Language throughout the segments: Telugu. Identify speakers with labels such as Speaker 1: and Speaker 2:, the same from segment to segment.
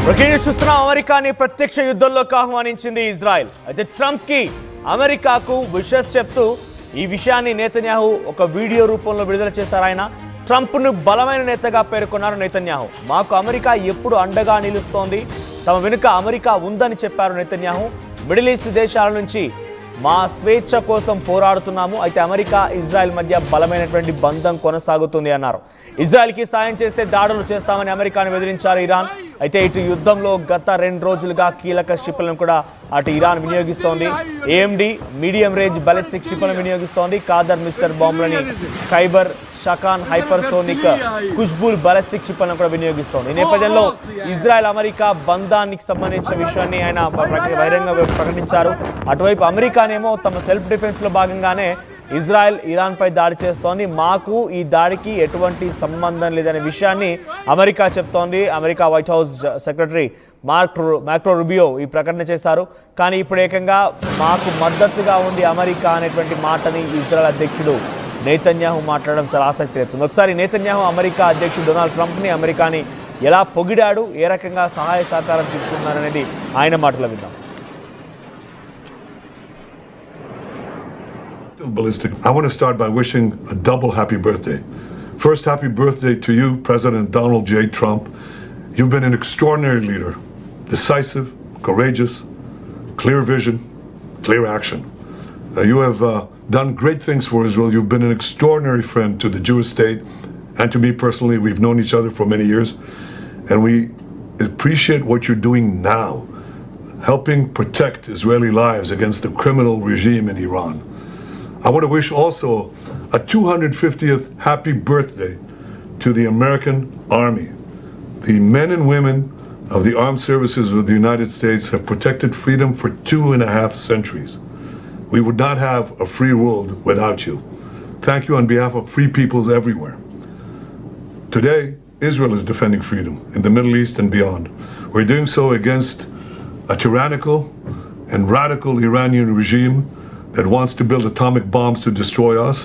Speaker 1: చూస్తున్నాం అమెరికాని ప్రత్యక్ష యుద్ధంలోకి ఆహ్వానించింది ఇజ్రాయెల్. అయితే ట్రంప్కి అమెరికాకు విషెస్ చెప్తూ ఈ విషయాన్ని నెతన్యాహు ఒక వీడియో రూపంలో విడుదల చేశారు. ఆయన ట్రంప్ను బలమైన నేతగా పేర్కొన్నారు నెతన్యాహు. మాకు అమెరికా ఎప్పుడు అండగా నిలుస్తోంది, తమ వెనుక అమెరికా ఉందని చెప్పారు నెతన్యాహు. మిడిల్ ఈస్ట్ దేశాల నుంచి మా స్వేచ్ఛ కోసం పోరాడుతున్నాము, అయితే అమెరికా ఇజ్రాయెల్ మధ్య బలమైనటువంటి బంధం కొనసాగుతుంది అన్నారు. ఇజ్రాయెల్కి సాయం చేస్తే దాడులు చేస్తామని అమెరికాను బెదిరించారు ఇరాన్. అయితే ఇటు యుద్ధంలో గత 2 రోజులుగా కీలక క్షిపణులను కూడా అటు ఇరాన్ వినియోగిస్తోంది. ఏఎండి మీడియం రేంజ్ బాలిస్టిక్ క్షిపణులను వినియోగిస్తోంది. ఖాదర్ మిస్టర్ బాంబులని ఖైబర్ షకాన్ హైపర్సోనిక్ కుష్బుల్ బాలిస్టిక్ క్షిపణులను కూడా వినియోగిస్తోంది. ఈ నేపథ్యంలో ఇజ్రాయెల్ అమెరికా బంధానికి సంబంధించిన విషయాన్ని ఆయన బహిరంగంగా ప్రకటించారు. అటువైపు అమెరికానేమో తమ సెల్ఫ్ డిఫెన్స్లో భాగంగానే ఇజ్రాయెల్ ఇరాన్పై దాడి చేస్తోంది, మాకు ఈ దాడికి ఎటువంటి సంబంధం లేదనే విషయాన్ని అమెరికా చెప్తోంది. America white house secretary Marco Rubio ఈ ప్రకటన చేశారు. కానీ ఇప్పుడు ఏకంగా మాకు మద్దతుగా ఉంది అమెరికా అనేటువంటి మాటని ఇజ్రాయెల్ అధ్యక్షుడు నెతన్యాహు మాట్లాడడం చాలా ఆసక్తి రేపుతుంది. ఒకసారి నెతన్యాహు అమెరికా అధ్యక్షుడు డొనాల్డ్ ట్రంప్ని, అమెరికాని ఎలా పొగిడాడు, ఏ రకంగా సహాయ సహకారం తీసుకున్నారనేది ఆయన మాటలో విద్దాం.
Speaker 2: Ballistic. I want to start by wishing a double happy birthday. First, happy birthday to you, President Donald J. Trump. You've been an extraordinary leader, decisive, courageous, clear vision, clear action. You have done great things for Israel. You've been an extraordinary friend to the Jewish state and to me personally. We've known each other for many years, and we appreciate what you're doing now, helping protect Israeli lives against the criminal regime in Iran. I want to wish also a 250th happy birthday to the American Army. The men and women of the armed services of the United States have protected freedom for 2.5 centuries. We would not have a free world without you. Thank you on behalf of free peoples everywhere. Today, Israel is defending freedom in the Middle East and beyond. We're doing so against a tyrannical and radical Iranian regime that wants to build atomic bombs to destroy us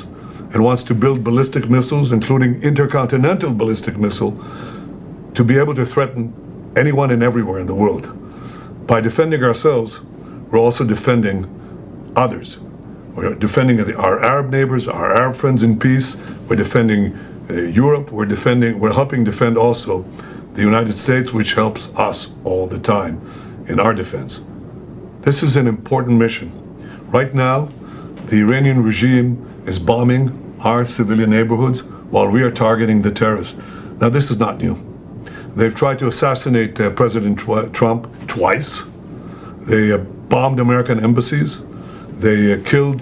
Speaker 2: and wants to build ballistic missiles, including intercontinental ballistic missile, to be able to threaten anyone and everywhere in the world. By defending ourselves, we're also defending others. We're defending our Arab neighbors, our Arab friends in peace. We're defending Europe. We're helping defend also the United States, which helps us all the time in our defense. This is an important mission. Right now, the Iranian regime is bombing our civilian neighborhoods while we are targeting the terrorists. Now, this is not new. They've tried to assassinate President Trump twice. They bombed American embassies. They killed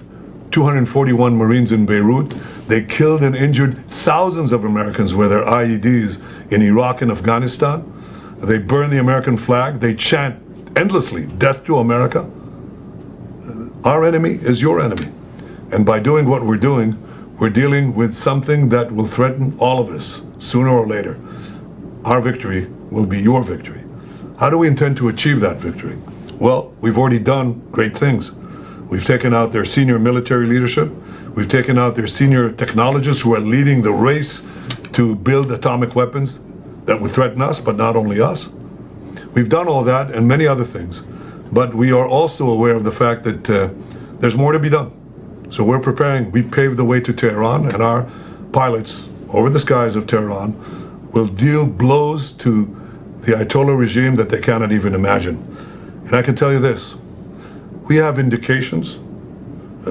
Speaker 2: 241 Marines in Beirut. They killed and injured thousands of Americans with their IEDs in Iraq and Afghanistan. They burn the American flag. They chant endlessly, "Death to America." Our enemy is your enemy. And by doing what we're doing, we're dealing with something that will threaten all of us sooner or later. Our victory will be your victory. How do we intend to achieve that victory? Well, we've already done great things. We've taken out their senior military leadership. We've taken out their senior technologists who are leading the race to build atomic weapons that would threaten us, but not only us. We've done all that and many other things. But we are also aware of the fact that there's more to be done. So we're preparing. We paved the way to Tehran, and our pilots over the skies of Tehran will deal blows to the Ayatollah regime that they cannot even imagine. And I can tell you this. We have indications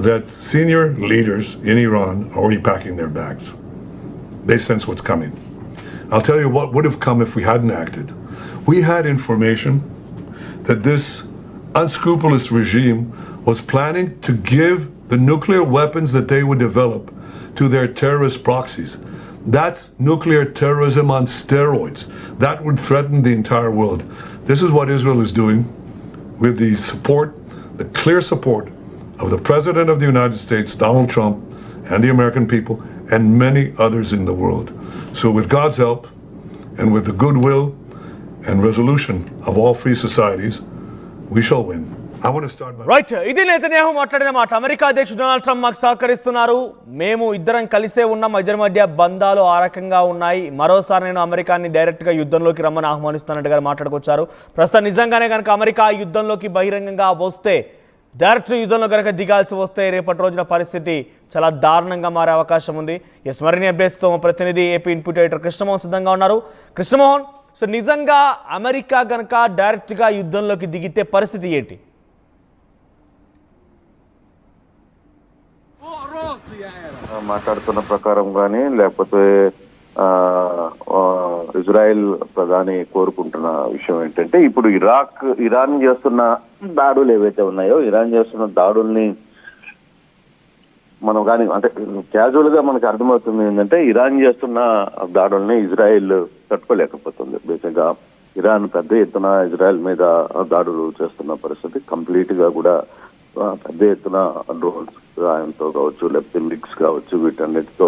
Speaker 2: that senior leaders in Iran are already packing their bags. They sense what's coming. I'll tell you what would have come if we hadn't acted. We had information that this unscrupulous regime was planning to give the nuclear weapons that they would develop to their terrorist proxies. That's nuclear terrorism on steroids. That would threaten the entire world. This is what Israel is doing with the support, the clear support of the President of the United States, Donald Trump, and the American people, and many others in the world. So with God's help, and with the goodwill and resolution of all free societies, we shall win. I want to start by
Speaker 1: right, ఇది నెతన్యాహు మాట్లాడిన మాట. అమెరికా అధ్యక్షుడు డొనాల్డ్ ట్రంప్ మాకు సహకరిస్తున్నారు, మేము ఇద్దరం కలిసే ఉన్నాం, ఇద్దరి మధ్య బంధాలు ఆ రకంగా ఉన్నాయి, మరోసారి నేను అమెరికాని డైరెక్ట్గా యుద్ధంలోకి రమ్మని ఆహ్వానిస్తున్నట్టుగా మాట్లాడుకొచ్చారు. ప్రస్తుతం నిజంగానే కనుక అమెరికా యుద్ధంలోకి బహిరంగంగా వస్తే, డైరెక్ట్ యుద్ధంలో కనుక దిగాల్సి వస్తే రేపటి రోజున పరిస్థితి చాలా దారుణంగా మారే అవకాశం ఉంది. ఎస్, మరిన్ని అప్డేట్స్తో మా ప్రతినిధి ఏపీ ఇన్పుట్ ఎడిటర్ కృష్ణమోహన్ సిద్ధంగా ఉన్నారు. కృష్ణమోహన్, సో నిజంగా అమెరికా కనుక డైరెక్ట్గా యుద్ధంలోకి దిగితే పరిస్థితి ఏంటి?
Speaker 3: మాట్లాడుతున్న ప్రకారం కానీ లేకపోతే ఇజ్రాయెల్ ప్రధాని కోరుకుంటున్న విషయం ఏంటంటే, ఇప్పుడు ఇరాన్ చేస్తున్న దాడులు ఏవైతే ఉన్నాయో, ఇరాన్ చేస్తున్న దాడుల్ని మనం కానీ అంటే క్యాజువల్ గా మనకు అర్థమవుతుంది ఏంటంటే, ఇరాన్ చేస్తున్న దాడుల్ని ఇజ్రాయెల్ తట్టుకోలేకపోతుంది. బేసిక్గా ఇరాన్ పెద్ద ఎత్తున ఇజ్రాయెల్ మీద దాడులు చేస్తున్న పరిస్థితి, కంప్లీట్ గా కూడా పెద్ద ఎత్తున డ్రోన్స్ ఆయనతో కావచ్చు, లేకపోతే మిక్స్ కావచ్చు, వీటన్నిటితో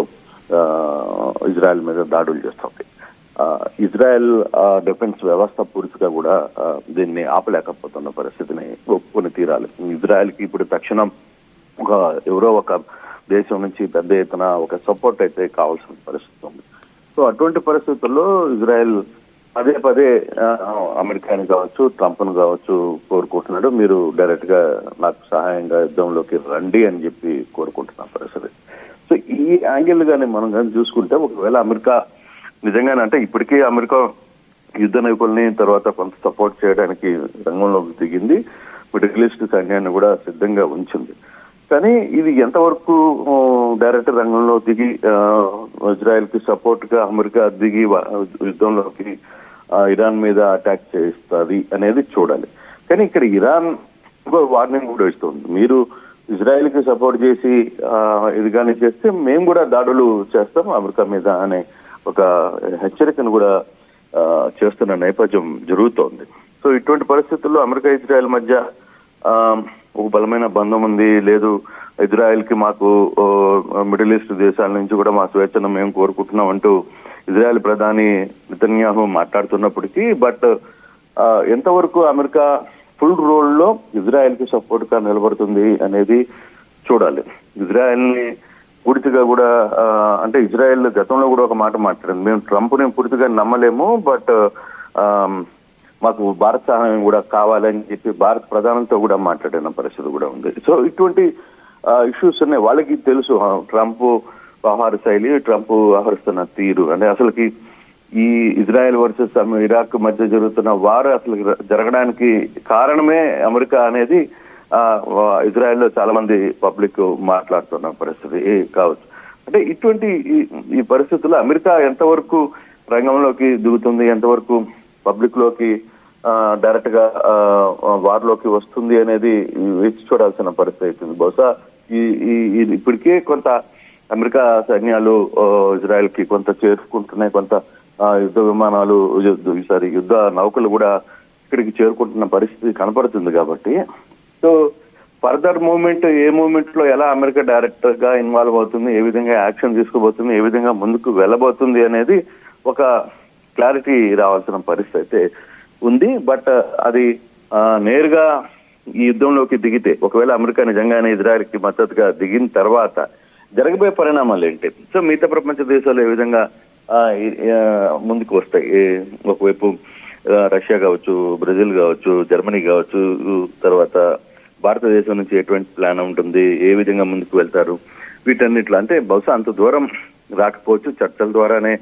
Speaker 3: ఇజ్రాయెల్ మీద దాడులు చేస్తుంది. ఇజ్రాయెల్ డిఫెన్స్ వ్యవస్థ పూర్తిగా కూడా దీన్ని ఆపలేకపోతున్న పరిస్థితిని ఒప్పుకొని తీరాలి. ఇజ్రాయెల్కి ఇప్పుడు తక్షణం ఎవరో ఒక దేశం నుంచి పెద్ద ఎత్తున ఒక సపోర్ట్ అయితే కావాల్సిన పరిస్థితి ఉంది. సో అటువంటి పరిస్థితుల్లో ఇజ్రాయెల్ పదే పదే అమెరికాని కావచ్చు, ట్రంప్ను కావచ్చు కోరుకుంటున్నాడు, మీరు డైరెక్ట్ గా నాకు సహాయంగా యుద్ధంలోకి రండి అని చెప్పి కోరుకుంటున్న పరిస్థితి. సో ఈ యాంగిల్ గానీ మనం కానీ చూసుకుంటే, ఒకవేళ అమెరికా నిజంగానే అంటే ఇప్పటికీ అమెరికా యుద్ధ నైపుణ్యాన్ని తర్వాత కొంత సపోర్ట్ చేయడానికి రంగంలోకి దిగింది, మిడిల్ ఈస్ట్ సైన్యాన్ని కూడా సిద్ధంగా ఉంచింది. కానీ ఇది ఎంతవరకు డైరెక్ట్ రంగంలో దిగి ఇజ్రాయెల్ కి సపోర్ట్ గా అమెరికా దిగి యుద్ధంలోకి ఇరాన్ మీద అటాక్ చేస్తుంది అనేది చూడాలి. కానీ ఇక్కడ ఇరాన్ వార్నింగ్ కూడా ఇస్తుంది, మీరు ఇజ్రాయెల్ కి సపోర్ట్ చేసి ఇది కానీ చేస్తే మేము కూడా దాడులు చేస్తాం అమెరికా మీద అనే ఒక హెచ్చరికను కూడా చేస్తున్న నేపథ్యం జరుగుతోంది. సో ఇటువంటి పరిస్థితుల్లో అమెరికా ఇజ్రాయెల్ మధ్య ఒక బలమైన బంధం ఉంది. లేదు, ఇజ్రాయెల్ కి మాకు మిడిల్ ఈస్ట్ దేశాల నుంచి కూడా మా స్వేచ్ఛను మేము కోరుకుంటున్నాం అంటూ ఇజ్రాయెల్ ప్రధాని నెతన్యాహు మాట్లాడుతున్నప్పటికీ, బట్ ఎంతవరకు అమెరికా ఫుల్ రోల్లో ఇజ్రాయెల్ కి సపోర్ట్ గా నిలబడుతుంది అనేది చూడాలి. ఇజ్రాయెల్ ని పూర్తిగా కూడా అంటే ఇజ్రాయెల్ గతంలో కూడా ఒక మాట మాట్లాడింది, మేము ట్రంప్ ని పూర్తిగా నమ్మలేము, బట్ మాకు భారత్ సహాయం కూడా కావాలని చెప్పి భారత ప్రధానంతో కూడా మాట్లాడిన పరిస్థితి కూడా ఉంది. సో ఇటువంటి ఇష్యూస్ ఉన్నాయి. వాళ్ళకి తెలుసు ట్రంప్ వ్యవహార శైలి, ట్రంప్ వ్యవహరిస్తున్న తీరు. అంటే అసలుకి ఈ ఇజ్రాయెల్ వర్సెస్ ఇరాక్ మధ్య జరుగుతున్న వారు అసలు జరగడానికి కారణమే అమెరికా అనేది ఇజ్రాయెల్లో చాలా మంది పబ్లిక్ మాట్లాడుతున్న పరిస్థితి కావచ్చు. అంటే ఇటువంటి ఈ పరిస్థితుల్లో అమెరికా ఎంతవరకు రంగంలోకి దిగుతుంది, ఎంతవరకు పబ్లిక్ లోకి డైరెక్ట్ గా వార్లోకి వస్తుంది అనేది వేచి చూడాల్సిన పరిస్థితి అవుతుంది. బహుశా ఇప్పటికే కొంత అమెరికా సైన్యాలు ఇజ్రాయెల్ కి కొంత చేరుకుంటున్నాయి, కొంత యుద్ధ విమానాలు యుద్ధ నౌకలు కూడా ఇక్కడికి చేరుకుంటున్న పరిస్థితి కనపడుతుంది. కాబట్టి సో ఫర్దర్ మూవ్మెంట్ ఏ మూవ్మెంట్ లో ఎలా అమెరికా డైరెక్టర్ గా ఇన్వాల్వ్ అవుతుంది, ఏ విధంగా యాక్షన్ తీసుకోబోతుంది, ఏ విధంగా ముందుకు వెళ్ళబోతుంది అనేది ఒక క్లారిటీ రావాల్సిన పరిస్థితి అయితే ఉంది. బట్ అది నేరుగా ఈ యుద్ధంలోకి దిగితే, ఒకవేళ అమెరికా నిజంగానే ఇజ్రాయెల్ కి మద్దతుగా దిగిన తర్వాత జరగబోయే పరిణామాలు ఏంటి, సో మిగతా ప్రపంచ దేశాలు ఏ విధంగా ముందుకు వస్తాయి. ఒకవైపు రష్యా కావచ్చు, బ్రెజిల్ కావచ్చు, జర్మనీ కావచ్చు, తర్వాత భారతదేశం నుంచి ఎటువంటి ప్లాన్ ఉంటుంది, ఏ విధంగా ముందుకు వెళ్తారు, వీటన్నిట్లో అంటే బహుశా అంత దూరం రాకపోవచ్చు. చర్చల ద్వారానే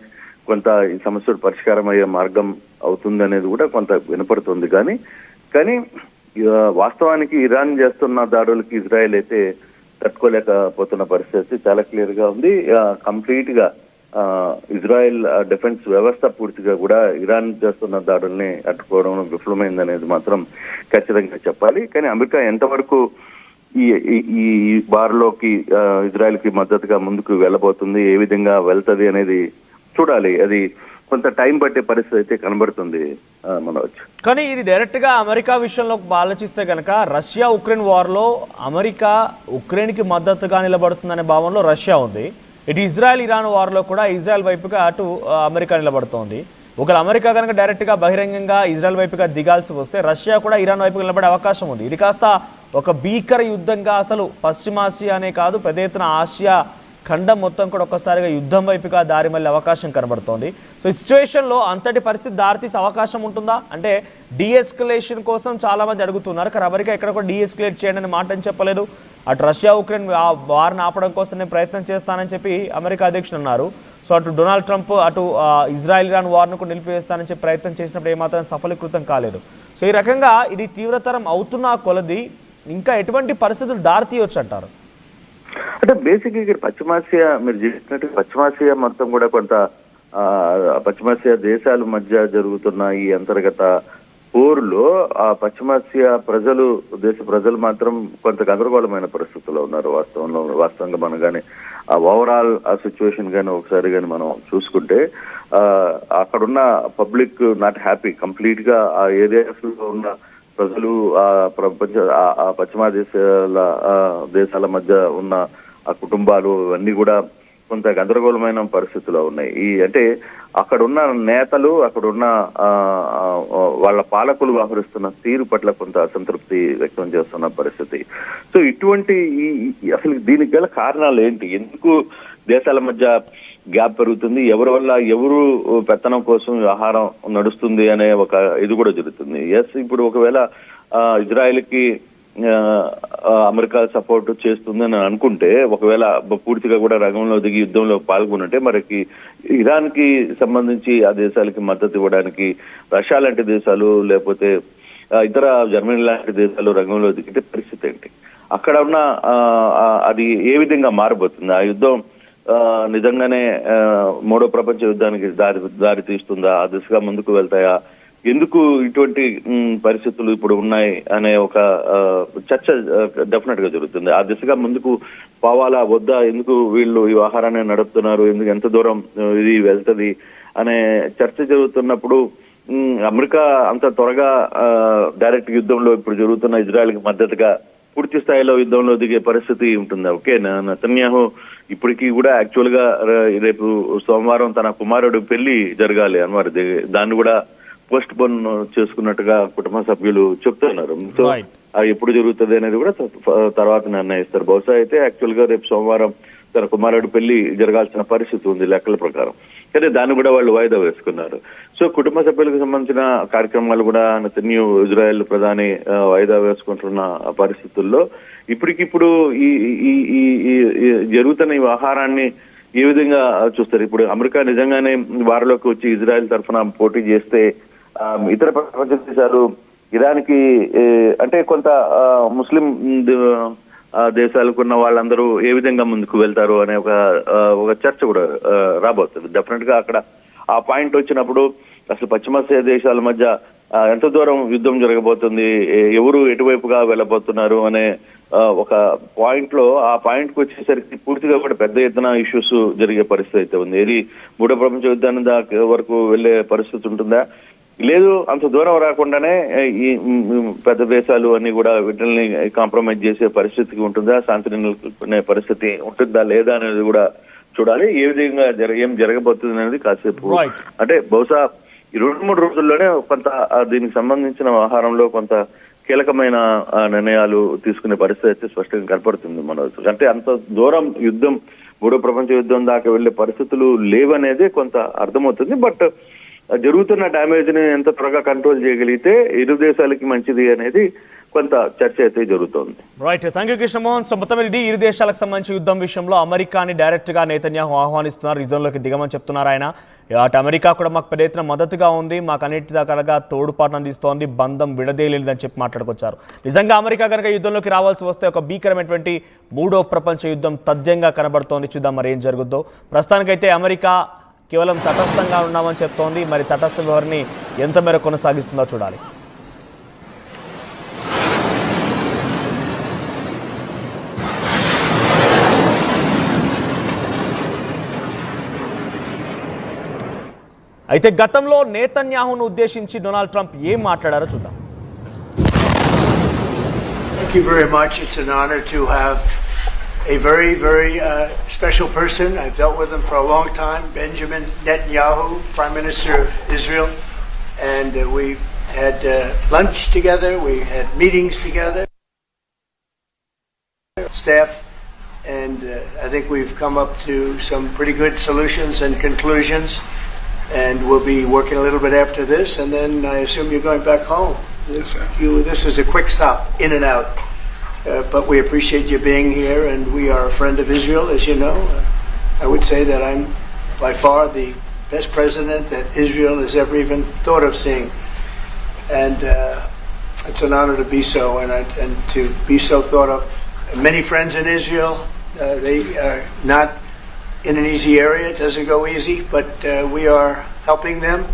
Speaker 3: కొంత ఈ సమస్యలు పరిష్కారం అయ్యే మార్గం అవుతుంది అనేది కూడా కొంత వినపడుతుంది. కానీ వాస్తవానికి ఇరాన్ చేస్తున్న దాడులకి ఇజ్రాయెల్ అయితే తట్టుకోలేకపోతున్న పరిస్థితి చాలా క్లియర్ గా ఉంది. కంప్లీట్ గా ఇజ్రాయెల్ డిఫెన్స్ వ్యవస్థ పూర్తిగా కూడా ఇరాన్ చేస్తున్న దాడుల్ని అడ్డుకోవడం విఫలమైందనేది మాత్రం ఖచ్చితంగా చెప్పాలి. కానీ అమెరికా ఎంతవరకు ఈ బార్లోకి ఇజ్రాయెల్ కి మద్దతుగా ముందుకు వెళ్ళబోతుంది, ఏ విధంగా వెళ్తది అనేది చూడాలి. అది కొంత టైం పట్టే పరిస్థితి అయితే కనబడుతుంది మనోజ్.
Speaker 1: కానీ ఇది డైరెక్ట్గా అమెరికా విషయంలో ఆలోచిస్తే కనుక రష్యా ఉక్రెయిన్ వార్లో అమెరికా ఉక్రెయిన్కి మద్దతుగా నిలబడుతుందనే భావనలో రష్యా ఉంది. ఇటు ఇజ్రాయెల్ ఇరాన్ వార్లో కూడా ఇజ్రాయెల్ వైపుగా అటు అమెరికా నిలబడుతోంది. ఒకవేళ అమెరికా కనుక డైరెక్ట్గా బహిరంగంగా ఇజ్రాయెల్ వైపుగా దిగాల్సి వస్తే రష్యా కూడా ఇరాన్ వైపుగా నిలబడే అవకాశం ఉంది. ఇది కాస్త ఒక భీకర యుద్ధంగా అసలు పశ్చిమాసియానే కాదు పెద్ద ఎత్తున ఆసియా ఖండం మొత్తం కూడా ఒక్కసారిగా యుద్ధం వైపుగా దారి మళ్ళీ అవకాశం కనబడుతోంది. సో ఈ సిచ్యువేషన్లో అంతటి పరిస్థితి దారితీసే అవకాశం ఉంటుందా అంటే డీఎస్కలేషన్ కోసం చాలామంది అడుగుతున్నారు. కానీ అమెరికా ఎక్కడ కూడా డీఎస్కలేట్ చేయండి అని మాట అని చెప్పలేదు. అటు రష్యా ఉక్రెయిన్ వారిని ఆపడం కోసం నేను ప్రయత్నం చేస్తానని చెప్పి అమెరికా అధ్యక్షుడు అన్నారు. సో అటు డొనాల్డ్ ట్రంప్ అటు ఇజ్రాయెల్ ఇరాన్ వార్ను కూడా నిలిపివేస్తానని చెప్పి ప్రయత్నం చేసినప్పుడు ఏమాత్రం సఫలీకృతం కాలేదు. సో ఈ రకంగా ఇది తీవ్రతరం అవుతున్న కొలది ఇంకా ఎటువంటి పరిస్థితులు దారితీయొచ్చు అంటారు?
Speaker 3: అంటే బేసిక్ ఇక్కడ పశ్చిమాసియా మీరు చెప్పినట్టు పశ్చిమాసియా మొత్తం కూడా కొంత పశ్చిమాసియా దేశాల మధ్య జరుగుతున్న ఈ అంతర్గత పోరులో ఆ పశ్చిమాసియా దేశ ప్రజలు మాత్రం కొంత గందరగోళమైన పరిస్థితుల్లో ఉన్నారు. వాస్తవంగా మనం కానీ ఆ ఓవరాల్ ఆ సిచ్యువేషన్ కానీ ఒకసారి కానీ మనం చూసుకుంటే అక్కడున్న పబ్లిక్ నాట్ హ్యాపీ. కంప్లీట్ గా ఆ ఏరియాస్ లో ఉన్న ప్రజలు ఆ పశ్చిమ దేశాల మధ్య ఉన్న ఆ కుటుంబాలు అన్ని కూడా కొంత గందరగోళమైన పరిస్థితుల్లో ఉన్నాయి. అంటే అక్కడున్న నేతలు అక్కడున్న వాళ్ళ పాలకులు వ్యవహరిస్తున్న తీరు పట్ల కొంత అసంతృప్తి వ్యక్తం చేస్తున్న పరిస్థితి. సో ఇటువంటి అసలు దీనికి గల కారణాలు ఏంటి? ఎందుకు దేశాల మధ్య గ్యాప్ పెరుగుతుంది? ఎవరి వల్ల ఎవరు పెత్తనం కోసం వ్యవహారం నడుస్తుంది అనే ఒక ఇది కూడా జరుగుతుంది. ఇప్పుడు ఒకవేళ ఇజ్రాయెల్కి అమెరికా సపోర్ట్ చేస్తుందని అనుకుంటే, ఒకవేళ పూర్తిగా కూడా రంగంలో దిగి యుద్ధంలో పాల్గొనంటే మనకి ఇరాన్ కి సంబంధించి ఆ దేశాలకి మద్దతు ఇవ్వడానికి రష్యా లాంటి దేశాలు లేకపోతే ఇతర జర్మనీ లాంటి దేశాలు రంగంలో దిగితే పరిస్థితి ఏంటి? అక్కడ ఉన్న అది ఏ విధంగా మారబోతుంది? ఆ యుద్ధం నిజంగానే మూడో ప్రపంచ యుద్ధానికి దారి తీస్తుందా? ఆ దిశగా ముందుకు వెళ్తాయా? ఎందుకు ఇటువంటి పరిస్థితులు ఇప్పుడు ఉన్నాయి అనే ఒక చర్చ డెఫినెట్ గా జరుగుతుంది. ఆ దిశగా ముందుకు పోవాలా వద్దా, ఎందుకు వీళ్ళు ఈ వ్యవహారాన్ని నడుపుతున్నారు, ఎందుకు ఎంత దూరం ఇది వెళ్తుంది అనే చర్చ జరుగుతున్నప్పుడు అమెరికా అంత త్వరగా డైరెక్ట్ యుద్ధంలో ఇప్పుడు జరుగుతున్న ఇజ్రాయెల్కి మద్దతుగా పూర్తి స్థాయిలో యుద్ధంలో దిగే పరిస్థితి ఉంటుంది. ఓకే, నెతన్యాహు ఇప్పటికీ కూడా యాక్చువల్ గా రేపు సోమవారం తన కుమారుడు పెళ్లి జరగాలి అన్నమాట. దాన్ని కూడా పోస్ట్ పోన్ చేసుకున్నట్టుగా కుటుంబ సభ్యులు చెప్తున్నారు. సో అది ఎప్పుడు జరుగుతుంది అనేది కూడా తర్వాత నిర్ణయిస్తారు. బహుశా అయితే యాక్చువల్ గా రేపు సోమవారం తన కుమారుడు పెళ్లి జరగాల్సిన పరిస్థితి ఉంది లెక్కల ప్రకారం. కానీ దాన్ని కూడా వాళ్ళు వాయిదా వేసుకున్నారు. సో కుటుంబ సభ్యులకు సంబంధించిన కార్యక్రమాలు కూడా నెతన్యాహు ఇజ్రాయెల్ ప్రధాని వాయిదా వేసుకుంటున్న పరిస్థితుల్లో ఇప్పటికిప్పుడు ఈ జరుగుతున్న ఈ వ్యవహారాన్ని ఏ విధంగా చూస్తారు? ఇప్పుడు అమెరికా నిజంగానే వారిలోకి వచ్చి ఇజ్రాయెల్ తరఫున పోటీ చేస్తే ఇతర ప్రపంచ దేశాలు ఇరాన్కి అంటే కొంత ముస్లిం దేశాలకు ఉన్న వాళ్ళందరూ ఏ విధంగా ముందుకు వెళ్తారు అనే ఒక చర్చ కూడా రాబోతుంది. డెఫినెట్ గా అక్కడ ఆ పాయింట్ వచ్చినప్పుడు అసలు పశ్చిమాసియా దేశాల మధ్య ఎంత దూరం యుద్ధం జరగబోతుంది, ఎవరు ఎటువైపుగా వెళ్ళబోతున్నారు అనే ఒక పాయింట్ లో ఆ పాయింట్ కు వచ్చేసరికి పూర్తిగా కూడా పెద్ద ఎత్తున ఇష్యూస్ జరిగే పరిస్థితి అయితే ఉంది. ఏది మూడో ప్రపంచ యుద్ధాన్ని వరకు వెళ్లే పరిస్థితి ఉంటుందా? లేదు, అంత దూరం రాకుండానే ఈ పెద్ద దేశాలు అన్ని కూడా వీటిని కాంప్రమైజ్ చేసే పరిస్థితికి ఉంటుందా, శాంతిని నెలకొల్పుకునే పరిస్థితి ఉంటుందా లేదా అనేది కూడా చూడాలి. ఏ విధంగా ఏం జరగబోతుంది అనేది కాసేపు అంటే బహుశా ఈ 2-3 రోజుల్లోనే కొంత దీనికి సంబంధించిన వ్యవహారంలో కొంత కీలకమైన నిర్ణయాలు తీసుకునే పరిస్థితి అయితే స్పష్టంగా కనపడుతుంది. మనకు అంటే అంత దూరం యుద్ధం మూడో ప్రపంచ యుద్ధం దాకా వెళ్లే పరిస్థితులు లేవనేది కొంత అర్థమవుతుంది. బట్ జరుగుతున్న డ్యామేజ్ ని ఎంత త్వరగా కంట్రోల్ చేయగలిగితే ఇరు దేశాలకి మంచిది అనేది కొంత చర్చ అయితే జరుగుతోంది.
Speaker 1: Right, thank you Krishnamohan. So మొత్తం ఇది ఇరు దేశాలకు సంబంధించి యుద్ధం విషయంలో అమెరికాని డైరెక్ట్ గా నెతన్యాహు ఆహ్వానిస్తున్నారు, యుద్ధంలోకి దిగమని చెప్తున్నారు ఆయన. అటు అమెరికా కూడా మాకు పెద్ద ఎత్తున మద్దతుగా ఉంది, మాకు అన్నిటి రకాలుగా తోడుపాటు అందిస్తోంది, బంధం విడదీయలేదని చెప్పి మాట్లాడుకొచ్చారు. నిజంగా అమెరికా కనుక యుద్ధంలోకి రావాల్సి వస్తే ఒక భీకరమైనటువంటి మూడో ప్రపంచ యుద్ధం తథ్యంగా కనబడుతోంది. చూద్దాం మరి ఏం జరుగుద్దో. ప్రస్తుతానికైతే అమెరికా కేవలం తటస్థంగా ఉన్నామని చెప్తోంది. మరి తటస్థ వ్యవహారాన్ని ఎంత మేర కొనసాగిస్తుందో చూడాలి. అయితే గతంలో నేతన్యాహును ఉద్దేశించి డొనాల్డ్ ట్రంప్ ఏం మాట్లాడారో చూద్దాం.
Speaker 4: Thank you very much. It's an honor to have a very, very special person. I've dealt with him for a long time, Benjamin Netanyahu, Prime Minister of Israel. And we had lunch together, we had meetings together, staff, and I think we've come up to some pretty good solutions and conclusions. And we'll be working a little bit after this, and then I assume you're going back home. This is a quick stop, in and out. But we appreciate you being here, and we are a friend of Israel, as you know. I would say that I'm by far the best president that Israel has ever even thought of seeing. And it's an honor to be so, and to be so thought of. Many friends in Israel, they are not in an easy area. It doesn't go easy, but we are helping them.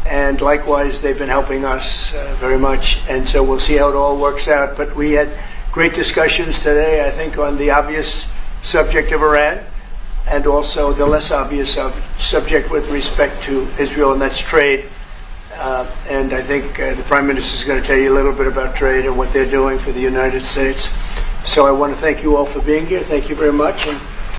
Speaker 4: And likewise, they've been helping us very much. And so we'll see how it all works out. But we had great discussions today, I think, on the obvious subject of Iran, and also the less obvious subject with respect to Israel, and that's trade. And I think the Prime Minister is going to tell you a little bit about trade and what they're doing for the United States. So I want to thank you all for being here. Thank you very much. And